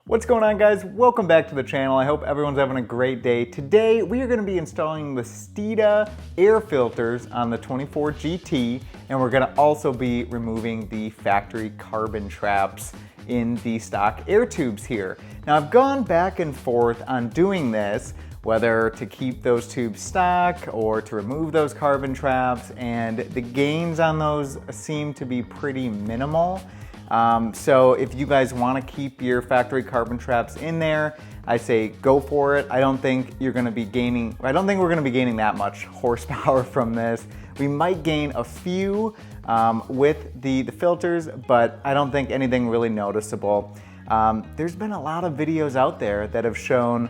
What's going on, guys? Welcome back to the channel. I hope everyone's having a great day. Today we are going to be installing the Steeda air filters on the 24 GT, and we're going to also be removing the factory carbon traps in the stock air tubes here. Now, I've gone back and forth on doing this, whether to keep those tubes stock or to remove those carbon traps, and the gains on those seem to be pretty minimal. So if you guys want to keep your factory carbon traps in there, I say go for it. I don't think we're going to be gaining that much horsepower from this. We might gain a few with the filters, but I don't think anything really noticeable. There's been a lot of videos out there that have shown,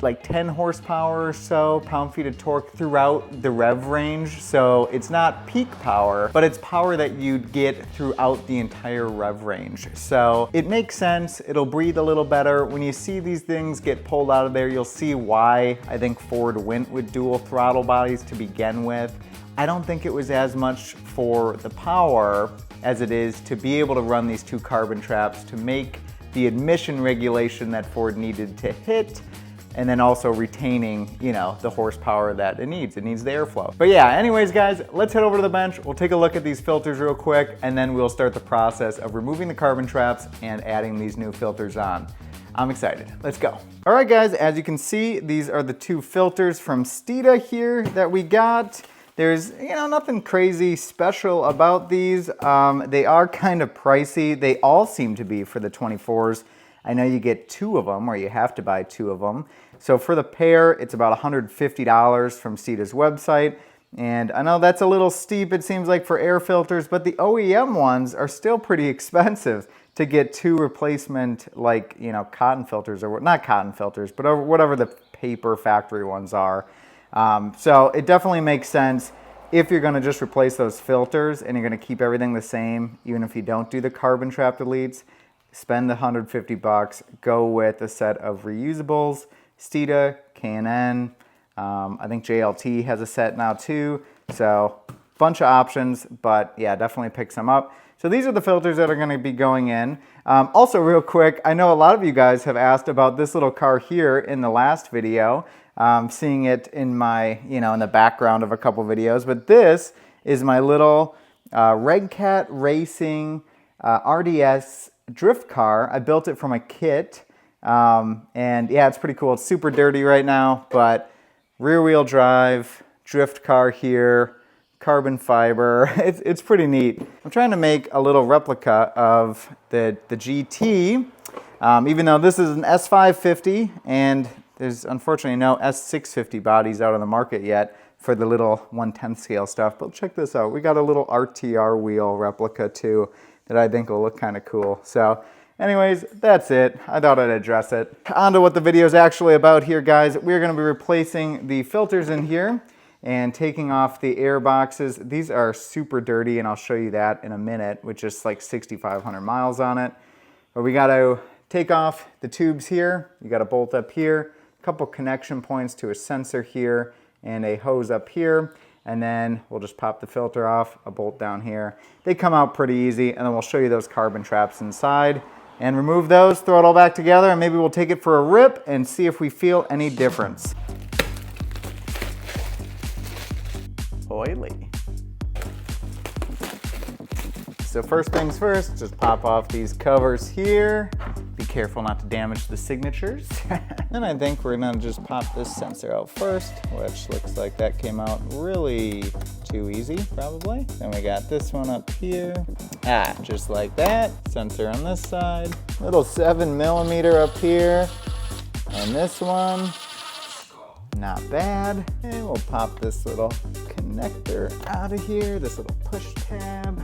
like 10 horsepower or so, pound-feet of torque throughout the rev range. So it's not peak power, but it's power that you'd get throughout the entire rev range. So it makes sense, it'll breathe a little better. When you see these things get pulled out of there, you'll see why I think Ford went with dual throttle bodies to begin with. I don't think it was as much for the power as it is to be able to run these two carbon traps to make the emission regulation that Ford needed to hit, and then also retaining, the horsepower that it needs. It needs the airflow. But yeah, anyways, guys, let's head over to the bench. We'll take a look at these filters real quick, and then we'll start the process of removing the carbon traps and adding these new filters on. I'm excited. Let's go. All right, guys, as you can see, these are the two filters from Steeda here that we got. There's, nothing crazy special about these. They are kind of pricey. They all seem to be for the 24s. I know you get two of them, or you have to buy two of them. So for the pair, it's about $150 from Steeda's website. And I know that's a little steep, it seems like, for air filters, but the OEM ones are still pretty expensive to get two replacement, cotton filters, or not cotton filters, but whatever the paper factory ones are. So it definitely makes sense if you're gonna just replace those filters and you're gonna keep everything the same, even if you don't do the carbon trap deletes. Spend the $150, go with a set of reusables, Steeda, K&N, I think JLT has a set now too, so bunch of options, but yeah, definitely pick some up. So these are the filters that are gonna be going in. Also real quick, I know a lot of you guys have asked about this little car here in the last video, seeing it in my, in the background of a couple videos, but this is my little Red Cat Racing RDS drift car. I built it from a kit, and yeah, it's pretty cool. It's super dirty right now, but rear wheel drive, drift car here, carbon fiber. It's pretty neat. I'm trying to make a little replica of the GT, even though this is an S550, and there's unfortunately no S650 bodies out on the market yet for the little 1/10 scale stuff, but check this out. We got a little RTR wheel replica too, that I think will look kind of cool. So anyways, that's it. I thought I'd address it. On to what the video is actually about here, guys. We're gonna be replacing the filters in here and taking off the air boxes. These are super dirty, and I'll show you that in a minute, with just like 6,500 miles on it. But we gotta take off the tubes here. You got a bolt up here, a couple connection points to a sensor here, and a hose up here. And then we'll just pop the filter off, a bolt down here. They come out pretty easy, and then we'll show you those carbon traps inside and remove those, throw it all back together, and maybe we'll take it for a rip and see if we feel any difference. Oily. So first things first, just pop off these covers here. Be careful not to damage the signatures. Then I think we're gonna just pop this sensor out first, which looks like that came out really too easy, probably. Then we got this one up here. Just like that. Sensor on this side. Little 7mm up here. And this one, not bad. And we'll pop this little connector out of here, this little push tab.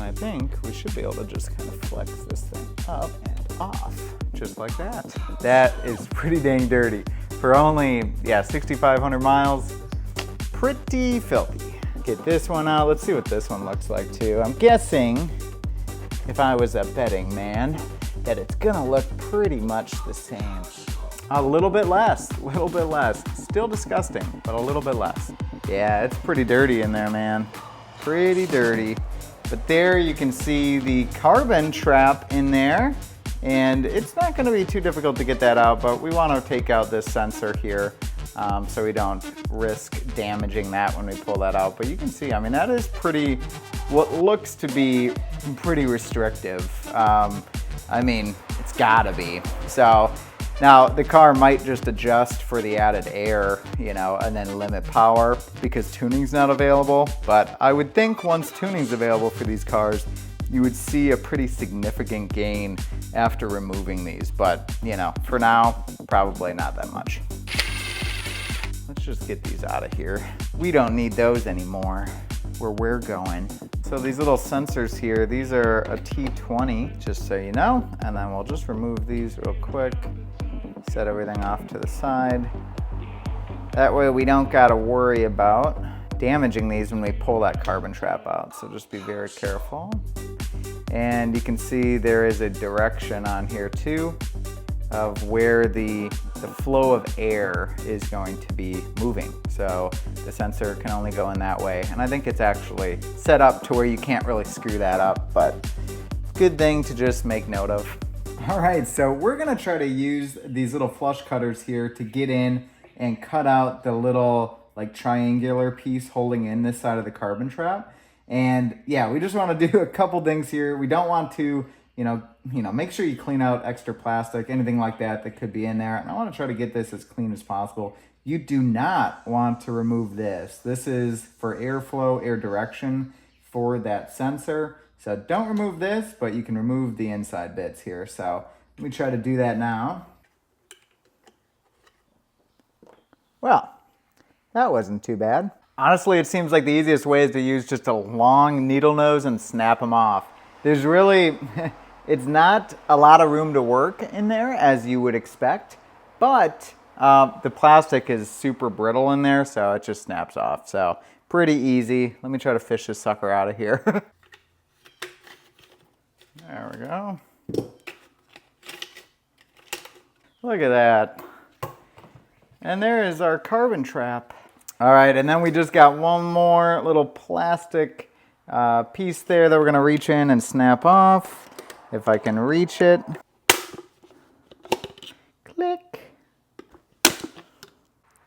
I think we should be able to just kind of flex this thing up and off, just like that. That is pretty dang dirty. For only, 6,500 miles, pretty filthy. Get this one out. Let's see what this one looks like too. I'm guessing, if I was a betting man, that it's gonna look pretty much the same. A little bit less. Still disgusting, but a little bit less. Yeah, it's pretty dirty in there, man. Pretty dirty. But there you can see the carbon trap in there, and it's not going to be too difficult to get that out, but we want to take out this sensor here so we don't risk damaging that when we pull that out. But you can see, I mean, that is pretty, what looks to be pretty restrictive. I mean, it's gotta be. So now the car might just adjust for the added air, you know, and then limit power because tuning's not available. But I would think once tuning's available for these cars, you would see a pretty significant gain after removing these. But, you know, for now, probably not that much. Let's just get these out of here. We don't need those anymore where we're going. So these little sensors here, these are a T20, just so you know, and then we'll just remove these real quick, set everything off to the side. That way we don't gotta worry about damaging these when we pull that carbon trap out, so just be very careful. And you can see there is a direction on here too of where the flow of air is going to be moving. So the sensor can only go in that way. And I think it's actually set up to where you can't really screw that up, but good thing to just make note of. All right, so we're gonna try to use these little flush cutters here to get in and cut out the little like triangular piece holding in this side of the carbon trap. And yeah, we just wanna do a couple things here. We don't want to, you know, make sure you clean out extra plastic, anything like that that could be in there. And I want to try to get this as clean as possible. You do not want to remove this. This is for airflow, air direction for that sensor. So don't remove this, but you can remove the inside bits here. So let me try to do that now. Well, that wasn't too bad. Honestly, it seems like the easiest way is to use just a long needle nose and snap them off. There's really, it's not a lot of room to work in there as you would expect, but the plastic is super brittle in there, so it just snaps off. So pretty easy. Let me try to fish this sucker out of here. There we go. Look at that. And there is our carbon trap. All right, and then we just got one more little plastic piece there that we're gonna reach in and snap off. If I can reach it. Click.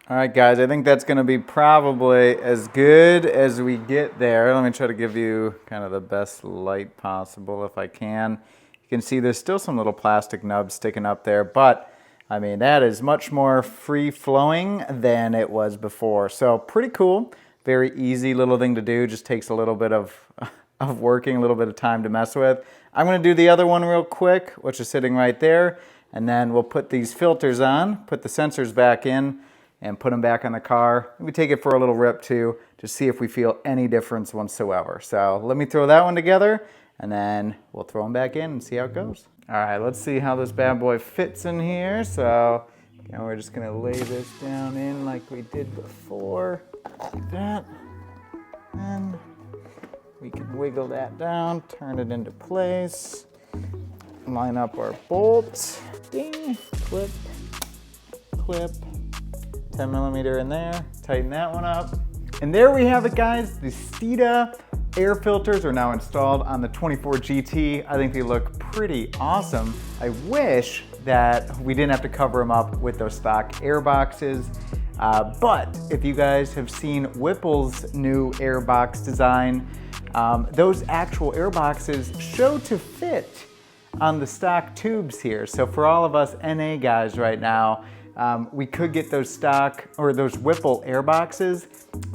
All right, guys, I think that's gonna be probably as good as we get there. Let me try to give you kind of the best light possible if I can. You can see there's still some little plastic nubs sticking up there, but I mean, that is much more free-flowing than it was before. So pretty cool. Very easy little thing to do. Just takes a little bit of working, a little bit of time to mess with. I'm gonna do the other one real quick, which is sitting right there. And then we'll put these filters on, put the sensors back in, and put them back on the car. We take it for a little rip too, to see if we feel any difference whatsoever. So let me throw that one together, and then we'll throw them back in and see how it goes. All right, let's see how this bad boy fits in here. So again, we're just gonna lay this down in like we did before, like that. And we can wiggle that down, turn it into place, line up our bolts, ding, clip, clip, 10 millimeter in there, tighten that one up. And there we have it, guys. The Steeda air filters are now installed on the 24 GT. I think they look pretty awesome. I wish that we didn't have to cover them up with those stock air boxes. But if you guys have seen Whipple's new air box design, those actual air boxes show to fit on the stock tubes here. So for all of us NA guys right now, we could get those stock or those Whipple air boxes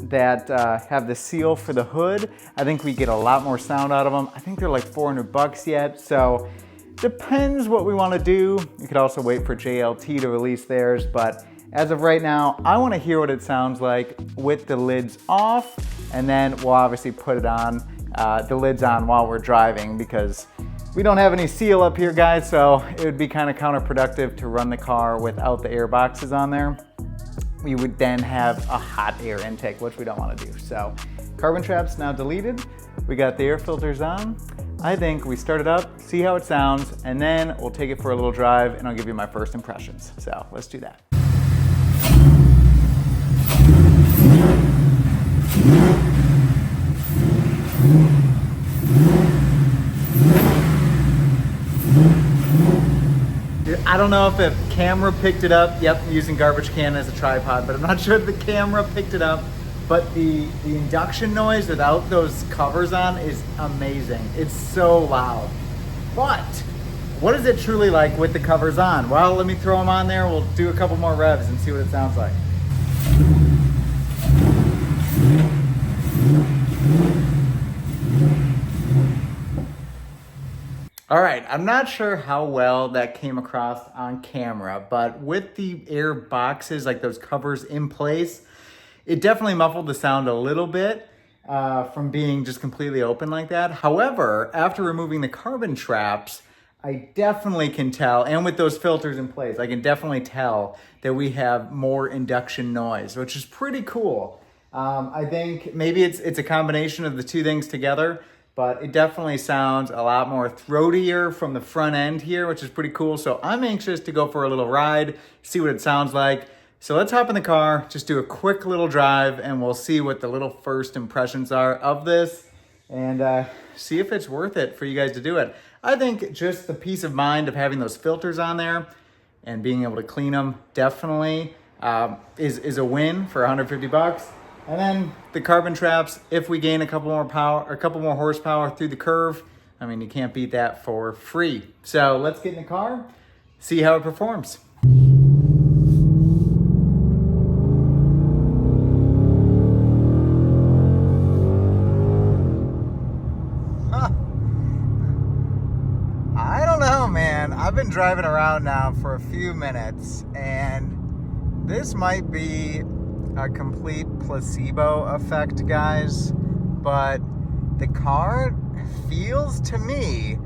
that have the seal for the hood. I think we get a lot more sound out of them. I think they're like 400 bucks yet. So depends what we want to do. You could also wait for JLT to release theirs, but as of right now, I want to hear what it sounds like with the lids off, and then we'll obviously put it on, the lids on while we're driving, because we don't have any seal up here, guys, so it would be kind of counterproductive to run the car without the air boxes on there. We would then have a hot air intake, which we don't want to do. So carbon trap's now deleted. We got the air filters on. I think we start it up, see how it sounds, and then we'll take it for a little drive and I'll give you my first impressions. So let's do that. I don't know if the camera picked it up. Yep, I'm using garbage can as a tripod, but I'm not sure if the camera picked it up. But the induction noise without those covers on is amazing. It's so loud. But what is it truly like with the covers on? Well, let me throw them on there. We'll do a couple more revs and see what it sounds like. All right, I'm not sure how well that came across on camera, but with the air boxes, like those covers in place, it definitely muffled the sound a little bit from being just completely open like that. However, after removing the carbon traps, I definitely can tell, and with those filters in place, I can definitely tell that we have more induction noise, which is pretty cool. I think maybe it's a combination of the two things together, but it definitely sounds a lot more throatier from the front end here, which is pretty cool. So I'm anxious to go for a little ride, see what it sounds like. So let's hop in the car, just do a quick little drive, and we'll see what the little first impressions are of this, and see if it's worth it for you guys to do it. I think just the peace of mind of having those filters on there and being able to clean them definitely is a win for 150 bucks. And then the carbon traps, if we gain a couple more horsepower through the curve, I mean, you can't beat that for free. So let's get in the car, see how it performs. I don't know, man. I've been driving around now for a few minutes, and this might be a complete placebo effect, guys, but the car feels to me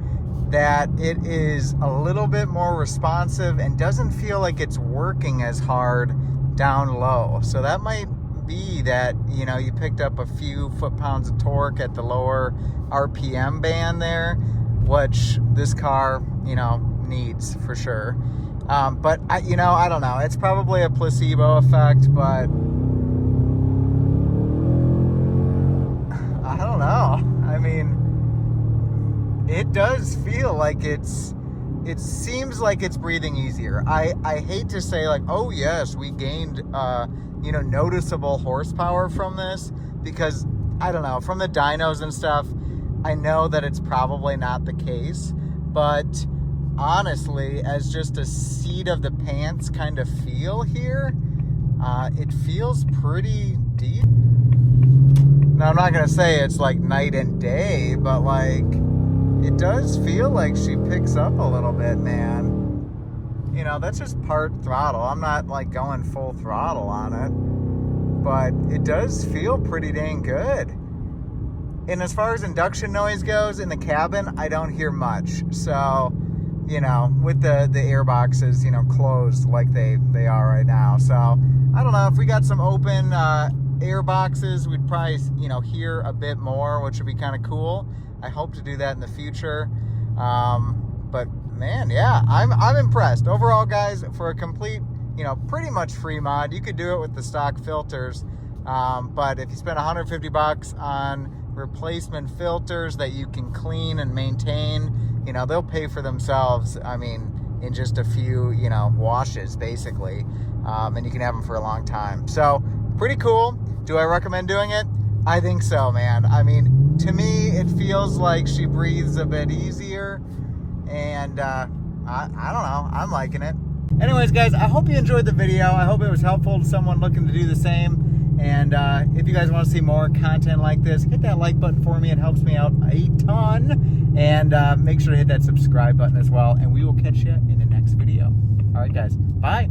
that it is a little bit more responsive and doesn't feel like it's working as hard down low. So that might be that, you know, you picked up a few foot-pounds of torque at the lower RPM band there, which this car, you know, needs for sure. But I don't know. It's probably a placebo effect, but I don't know. I mean, it does feel like it seems like it's breathing easier. I hate to say like, oh yes, we gained, noticeable horsepower from this, because I don't know, from the dynos and stuff, I know that it's probably not the case, but honestly, as just a seat of the pants kind of feel here, it feels pretty deep. Now, I'm not going to say it's like night and day, but like, it does feel like she picks up a little bit, man. You know, that's just part throttle. I'm not like going full throttle on it, but it does feel pretty dang good. And as far as induction noise goes in the cabin, I don't hear much. So, you know, with the air boxes, you know, closed like they are right now. So, I don't know, if we got some open air boxes, we'd probably, you know, hear a bit more, which would be kind of cool. I hope to do that in the future. But man, yeah, I'm impressed. Overall, guys, for a complete, you know, pretty much free mod, you could do it with the stock filters. But if you spend 150 bucks on replacement filters that you can clean and maintain, you know, they'll pay for themselves. I mean, in just a few, you know, washes basically, and you can have them for a long time. So pretty cool. Do I recommend doing it? I think so, man. I mean, to me, it feels like she breathes a bit easier, and I don't know, I'm liking it. Anyways, guys, I hope you enjoyed the video. I hope it was helpful to someone looking to do the same. And if you guys want to see more content like this, hit that like button for me. It helps me out a ton. And make sure to hit that subscribe button as well. And we will catch you in the next video. All right, guys. Bye.